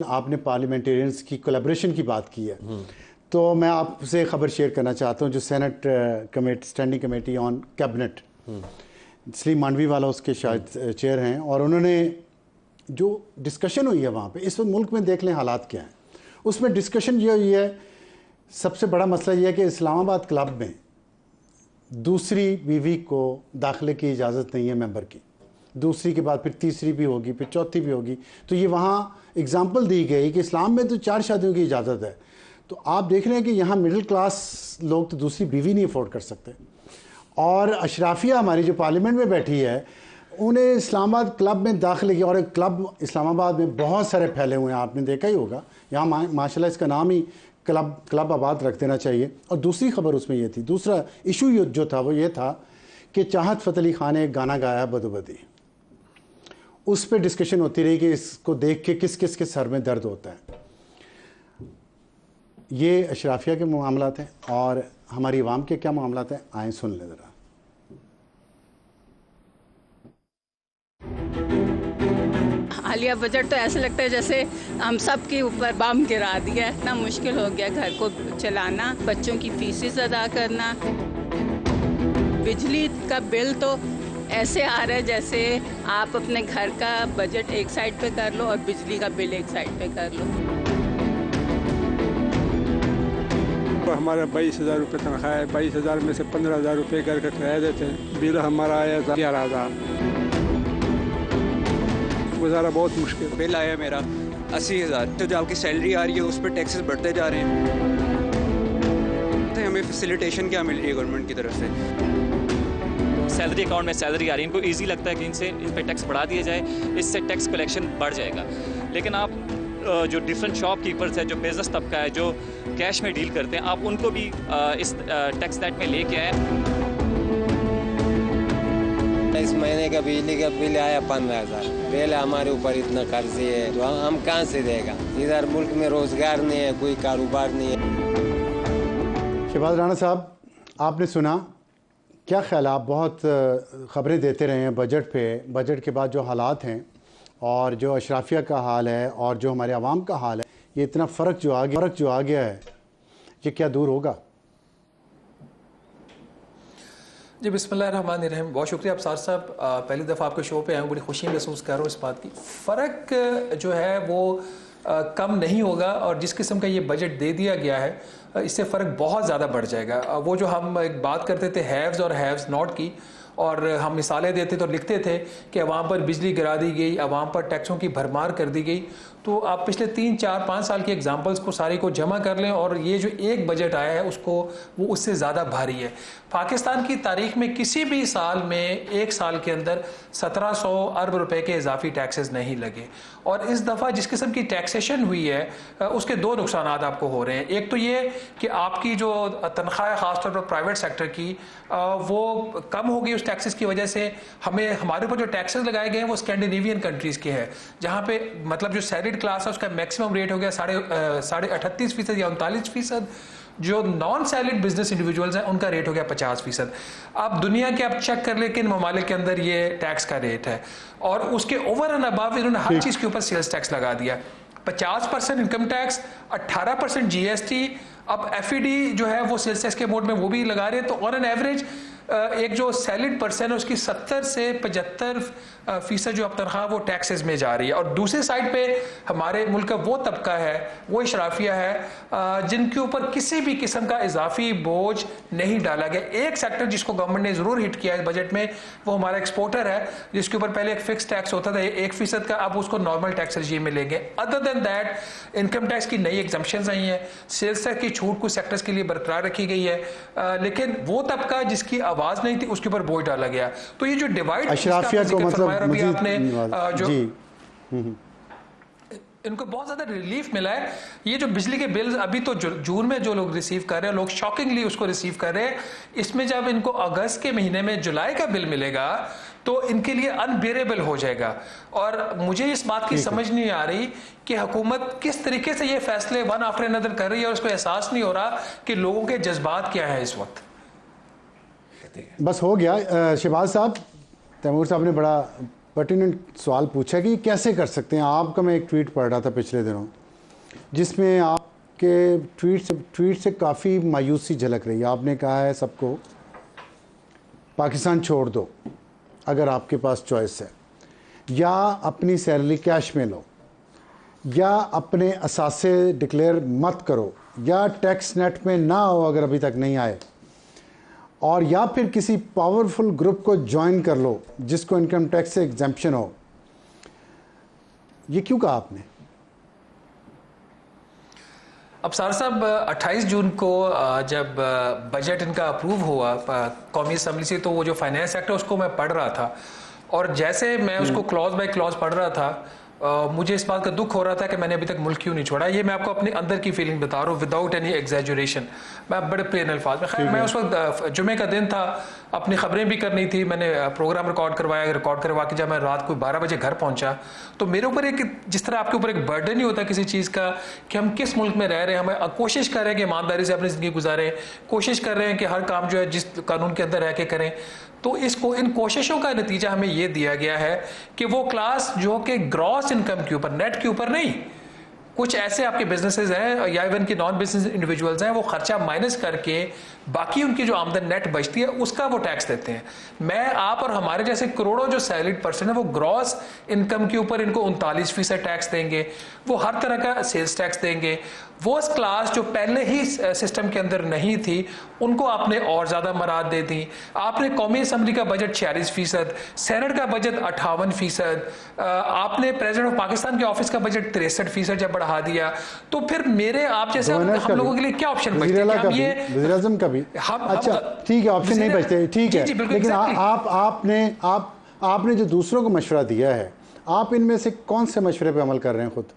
आपने पार्लियामेंटेरियंस की कोलैबोरेशन की बात की है, तो मैं आपसे खबर शेयर करना चाहता हूँ। जो senate standing committee on cabinet, Salim Mandviwalla उसके शायद चेयर हैं, और उन्होंने जो डिस्कशन हुई है वहाँ पे, इस वक्त मुल्क में देख लें हालात क्या हैं। उसमें डिस्कशन ये हुई है, सबसे बड़ा मसला ये है कि इस्लामाबाद क्लब में दूसरी बीवी को दाखिले की इजाज़त नहीं है मेंबर की, दूसरी के बाद फिर तीसरी भी होगी, फिर चौथी भी होगी। तो ये वहाँ एग्जाम्पल दी गई कि इस्लाम में तो 4 शादियों की इजाज़त है। तो आप देख रहे हैं कि यहाँ मिडिल क्लास लोग तो दूसरी बीवी नहीं अफोर्ड कर सकते। और अशराफिया हमारी जो पार्लियामेंट में बैठी है, उन्हें इस्लामाबाद क्लब में दाखिले की, और एक क्लब इस्लामाबाद में बहुत सारे फैले हुए हैं, आपने देखा ही होगा। यहाँ माशाल्लाह इसका नाम ही क्लब आबाद रख देना चाहिए। और दूसरी खबर उसमें ये थी, दूसरा इशू जो था वो ये था कि चाहत फ़तेह अली खान ने एक गाना गाया बदोबदी, उस पर डिस्कशन होती रही कि इसको देख के किस किस के सर में दर्द होता है। ये अशराफिया के मामलात हैं और हमारी आवाम के क्या मामलात हैं, आए सुन लें ज़रा। हालिया बजट तो ऐसे लगता है जैसे हम सब के ऊपर बम गिरा दिया। इतना मुश्किल हो गया घर को चलाना, बच्चों की फीसेस अदा करना। बिजली का बिल तो ऐसे आ रहा है जैसे आप अपने घर का बजट एक साइड पे कर लो और बिजली का बिल एक साइड पे कर लो। तो हमारा 22,000 रुपये तनख्वाह है, 22,000 में से 15,000 रुपये घर का किराया देते हैं। बिल हमारा आया था 11,000। गुजारा बहुत मुश्किल। बिल आया मेरा 80,000। तो जो आपकी सैलरी आ रही है उस पर टैक्सेस बढ़ते जा रहे हैं। तो हमें फैसिलिटेशन क्या मिल रही है गवर्नमेंट की तरफ से? सैलरी अकाउंट में सैलरी आ रही है, इनको इजी लगता है कि इन पे टैक्स बढ़ा दिया जाए, इससे टैक्स कलेक्शन बढ़ जाएगा। लेकिन आप जो डिफरेंट शॉपकीपर्स है, जो बिजनेस तबका है, जो कैश में डील करते हैं, आप उनको भी इस टैक्स नेट में लेके आए। इस महीने का बिजली का बिल आया 15,000। पहले हमारे ऊपर इतना कर्जे है तो हम कहाँ से देगा? इधर मुल्क में रोजगार नहीं है, कोई कारोबार नहीं है। शहबाज राणा साहब, आपने सुना, क्या ख्याल? आप बहुत ख़बरें देते रहे हैं बजट पे, बजट के बाद जो हालात हैं और जो अशराफिया का हाल है और जो हमारे आवाम का हाल है, ये इतना फ़र्क जो आ गया है, ये क्या दूर होगा? जी बिस्मिल्लाहिर्रहमानिर्रहीम। बहुत शुक्रिया आप साहब, पहली दफ़ा आपके शो पे आए हूँ, बड़ी खुशी महसूस कर रहा हूँ इस बात की। फ़र्क जो है वो कम नहीं होगा, और जिस किस्म का ये बजट दे दिया गया है इससे फ़र्क बहुत ज़्यादा बढ़ जाएगा। वो जो हम एक बात करते थे हैव्स और हैव्स नॉट की, और हम मिसालें देते तो लिखते थे कि अवाम पर बिजली गिरा दी गई, अवाम पर टैक्सों की भरमार कर दी गई। तो आप पिछले 3, 4, 5 साल की एग्जांपल्स को सारी को जमा कर लें, और ये जो एक बजट आया है उसको वो उससे ज़्यादा भारी है। पाकिस्तान की तारीख में किसी भी साल में एक साल के अंदर 1700 अरब रुपए के इजाफी टैक्सेस नहीं लगे। और इस दफ़ा जिस किस्म की टैक्सेशन हुई है उसके 2 नुकसान आपको हो रहे हैं। एक तो ये कि आपकी जो तनख्वाह ख़ासतौर पर प्राइवेट सेक्टर की वो कम होगी उस टैक्सेस की वजह से। हमारे ऊपर जो टैक्सेस लगाए गए हैं वो स्कैंडिनेवियन कंट्रीज़ के हैं, जहाँ पे मतलब जो सैलरीड क्लास है उसका मैक्सिमम रेट हो गया 38.5% या 39%। जो नॉन सैलरीड बिजनेस इंडिविजुअल्स हैं उनका रेट हो गया 50%। आप दुनिया के आप चेक कर ले किन ममालिक के अंदर ये टैक्स का रेट है, और उसके ओवर एंड अबव इन्होंने हर चीज़ के ऊपर सेल्स टैक्स लगा दिया। 50% इनकम टैक्स, 18% GST, अब FED जो है वो सेल्स टैक्स के मोड में वो भी लगा रहे हैं। तो ऑन एन एवरेज एक जो सैलरीड पर्सन है उसकी 70 से 75% जो अब तनख्वाह वो टैक्सेस में जा रही है। और दूसरी साइड पे हमारे मुल्क का वो तबका है, वो इशराफिया है जिनके ऊपर किसी भी किस्म का इजाफी बोझ नहीं डाला गया। एक सेक्टर जिसको गवर्नमेंट ने ज़रूर हिट किया है बजट में, वो हमारा एक्सपोर्टर है, जिसके ऊपर पहले एक फिक्स टैक्स होता था 1% का, अब उसको नॉर्मल टैक्स रजीम में लेंगे। Other than that income tax की नई एग्जम्पशंस आई हैं, सेल्स टैक्स की छूट कुछ सेक्टर्स के लिए बरकरार रखी गई है, लेकिन वो तबका जिसकी आवाज नहीं थी उसके ऊपर बोझ डाला गया। तो ये जो डिवाइड अशराफिया को मतलब अभी आपने जो इनको बहुत ज्यादा रिलीफ मिला है। ये जो बिजली के बिल्स अभी तो जून में जो लोग रिसीव कर रहे हैं, लोग शॉकिंगली उसको रिसीव कर रहे हैं। इसमें जब इनको अगस्त के महीने में जुलाई का बिल मिलेगा तो इनके लिए अनबेरेबल हो जाएगा। और मुझे इस बात की समझ नहीं आ रही कि हुकूमत किस तरीके से ये फैसले वन आफ्टर अनदर कर रही है, और उसको एहसास नहीं हो रहा कि लोगों के जज्बात क्या है इस वक्त। बस हो गया। शहबाज साहब, तैमूर साहब ने बड़ा पर्टिनेंट सवाल पूछा कि कैसे कर सकते हैं। आपका मैं एक ट्वीट पढ़ रहा था पिछले दिनों, जिसमें आपके ट्वीट से काफ़ी मायूसी झलक रही है। आपने कहा है सबको पाकिस्तान छोड़ दो अगर आपके पास चॉइस है, या अपनी सैलरी कैश में लो, या अपने असासे डिक्लेयर मत करो, या टैक्स नेट में ना हो अगर अभी तक नहीं आए, और या फिर किसी पावरफुल ग्रुप को ज्वाइन कर लो जिसको इनकम टैक्स से एग्जेम्पशन हो। ये क्यों कहा आपने? अब सार साहब 28 जून को जब बजट इनका अप्रूव हुआ कौमी असम्बली से, तो वो जो फाइनेंस एक्ट है उसको मैं पढ़ रहा था, और जैसे मैं उसको क्लॉज बाय क्लॉज पढ़ रहा था, मुझे इस बात का दुख हो रहा था कि मैंने अभी तक मुल्क क्यों नहीं छोड़ा। ये मैं आपको अपने अंदर की फीलिंग बता रहा हूँ विदाउट एनी एग्जैजुरेशन, मैं बड़े प्लेन अल्फाज में। खैर मैं उस वक्त जुमे का दिन था, अपनी खबरें भी करनी थी, मैंने प्रोग्राम रिकॉर्ड करवा के जब मैं रात को 12 बजे घर पहुंचा, तो मेरे ऊपर एक, जिस तरह आपके ऊपर एक बर्डन नहीं होता किसी चीज़ का कि हम किस मुल्क में रह रहे हैं, हम कोशिश कर रहे हैं कि ईमानदारी से अपनी ज़िंदगी गुजारें, कोशिश कर रहे हैं कि हर काम जो है जिस कानून के अंदर रह के करें, तो इन कोशिशों का नतीजा हमें यह दिया गया है कि वो क्लास जो कि ग्रॉस इनकम के ऊपर, नेट के ऊपर नहीं, कुछ ऐसे आपके बिजनेसेस हैं या इवन की नॉन बिजनेस इंडिविजुअल्स हैं, वो खर्चा माइनस करके बाकी उनकी जो आमदन नेट बचती है उसका वो टैक्स देते हैं। मैं, आप और हमारे जैसे करोड़ों जो सैलरीड पर्सन है वो ग्रॉस इनकम के ऊपर इनको 39% टैक्स देंगे, वो हर तरह का सेल्स टैक्स देंगे। वो क्लास जो पहले ही सिस्टम के अंदर नहीं थी उनको आपने और ज्यादा मराद दे दी। आपने कौमी असम्बली का बजट 46%, सेनेट का बजट 58%, आपने प्रेसिडेंट ऑफ पाकिस्तान के ऑफिस का बजट 63% जब बढ़ा दिया, तो फिर मेरे आप जैसे हम लोगों के लिए क्या ऑप्शन बचते हैं? हम ये वज़ीर-ए-आज़म का भी अच्छा ठीक है, ऑप्शन नहीं बचते, ठीक है, लेकिन आपने जो दूसरों को मशवरा दिया है, आप इनमें से कौन से मशवरे पे अमल कर रहे हैं खुद?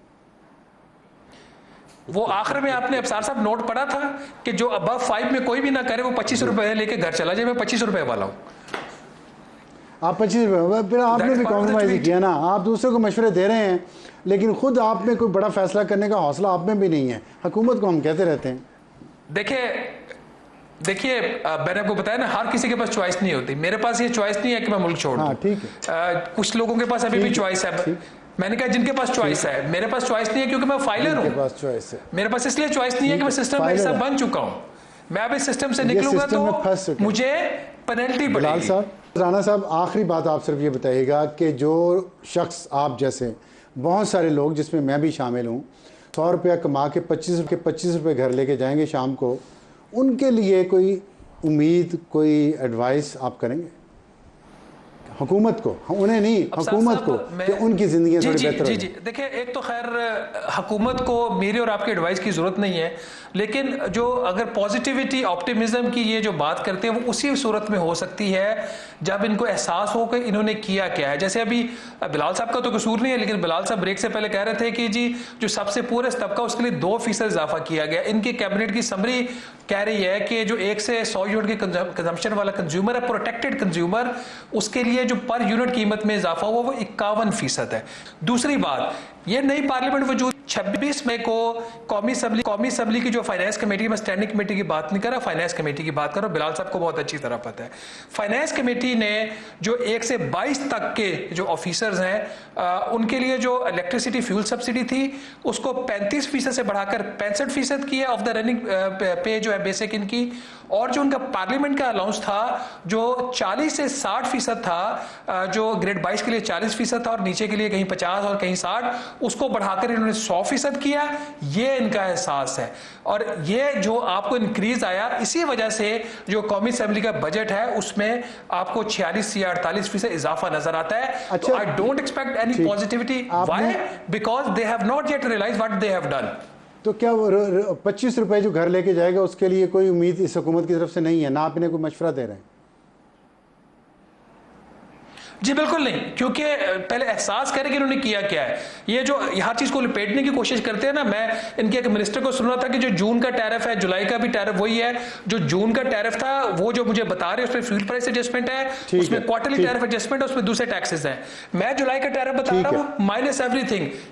वो आखिर में आपने अफसार साहब नोट पढ़ा था कि जो अबव 5 में कोई भी ना करे वो 25 रुपए लेके घर चला जाए। मैं 25 रुपए वाला हूँ, आप 25 रुपए, फिर आपने भी कॉम्प्रोमाइज किया ना। आप दूसरों को मशवरे दे रहे हैं लेकिन खुद आप में कोई बड़ा फैसला करने का हौसला आप में भी नहीं है। हुकूमत को हम कहते रहते हैं, देखिए मैंने आपको बताया ना, हर किसी के पास चॉइस नहीं होती। मेरे पास ये चॉइस नहीं है कि मैं मुल्क छोड़ दूं। ठीक है, कुछ लोगों के पास अभी भी चॉइस है। मैंने कहा जिनके पास चॉइस है, मेरे पास चॉइस नहीं है क्योंकि मैं फाइलर हूं। मेरे पास इसलिए चॉइस नहीं है कि मैं सिस्टम का हिस्सा बन चुका हूं। मैं अब इस सिस्टम से निकलूंगा तो मुझे पेनल्टी पड़ेगी। बिलाल साहब, राना साहब, आखिरी बात आप सिर्फ ये बताइएगा कि जो शख्स आप जैसे बहुत सारे लोग जिसमें मैं भी शामिल हूँ 100 रुपया कमा के 25 रुपये घर लेके जाएंगे शाम को, उनके लिए कोई उम्मीद, कोई एडवाइस आप करेंगे हुकूमत को? उन्हें नहीं, हुकूमत को, कि उनकी ज़िंदगी थोड़ी बेहतर हो। जी देखिए, एक तो खैर हुकूमत को मेरी और आपकी एडवाइस की ज़रूरत नहीं है, लेकिन जो अगर पॉजिटिविटी, ऑप्टिमिज्म की ये जो बात करते हैं वो उसी सूरत में हो सकती है जब इनको एहसास हो कि इन्होंने किया क्या है। जैसे अभी बिलाल साहब का तो कसूर नहीं है, लेकिन बिलाल साहब ब्रेक से पहले कह रहे थे कि जी जो सबसे पूरे तबका उसके लिए 2% इजाफा किया गया। इनकी कैबिनेट की समरी कह रही है कि जो 1 से 100 यूनिट के कंजम्पशन वाला कंज्यूमर है, प्रोटेक्टेड कंज्यूमर, उसके लिए जो पर यूनिट कीमत में इजाफा हुआ वो 51% है। दूसरी बात, ये नई पार्लियामेंट वजूद 26 मई को कौमी असम्बली की जो फाइनेंस कमेटी, मैं स्टैंडिंग कमेटी की बात नहीं कर रहा, फाइनेंस कमेटी की बात कर रहा हूं, बिलाल साहब को बहुत अच्छी तरह पता है। फाइनेंस कमेटी ने जो 1 से 22 तक के जो ऑफिसर्स हैं उनके लिए जो इलेक्ट्रिसिटी फ्यूल सब्सिडी थी उसको 35% से बढ़ाकर 65% की है ऑफ द रनिंग पे जो है बेसिक इनकी, और जो उनका पार्लियामेंट का अलाउंस था जो 40 से 60% था, जो ग्रेड 22 के लिए 40% था और नीचे के लिए कहीं 50 और कहीं 60, उसको बढ़ाकर इन्होंने 100% किया। ये इनका एहसास है, और ये जो आपको इंक्रीज आया इसी वजह से जो कौमी असेंबली का बजट है उसमें आपको 46 या 48% इजाफा नजर आता है। अच्छा, I don't expect any positivity. Why? Because they have not yet realise what they have done. तो क्या 25 रुपए जो घर लेके जाएगा उसके लिए कोई उम्मीद इस हुकूमत की तरफ से नहीं है? ना आप इन्हें कोई मशवरा दे रहे हैं? जी बिल्कुल नहीं, क्योंकि पहले एहसास करें कि इन्होंने किया क्या है। ये जो हर चीज को लपेटने की कोशिश करते हैं ना, मैं इनके एक मिनिस्टर को सुन रहा था कि जो जून का टैरिफ है, जुलाई का भी टैरिफ वही है। जो जून का टैरिफ था वो जो मुझे बता रहे हैं उसमें फ्यूल प्राइस एडजस्टमेंट है, उसमें क्वार्टरली टैरिफ एडजस्टमेंट है, उसमें दूसरे टैक्सेस हैं। मैं जुलाई का टैरिफ बता रहा हूँ माइनस एवरीथिंग।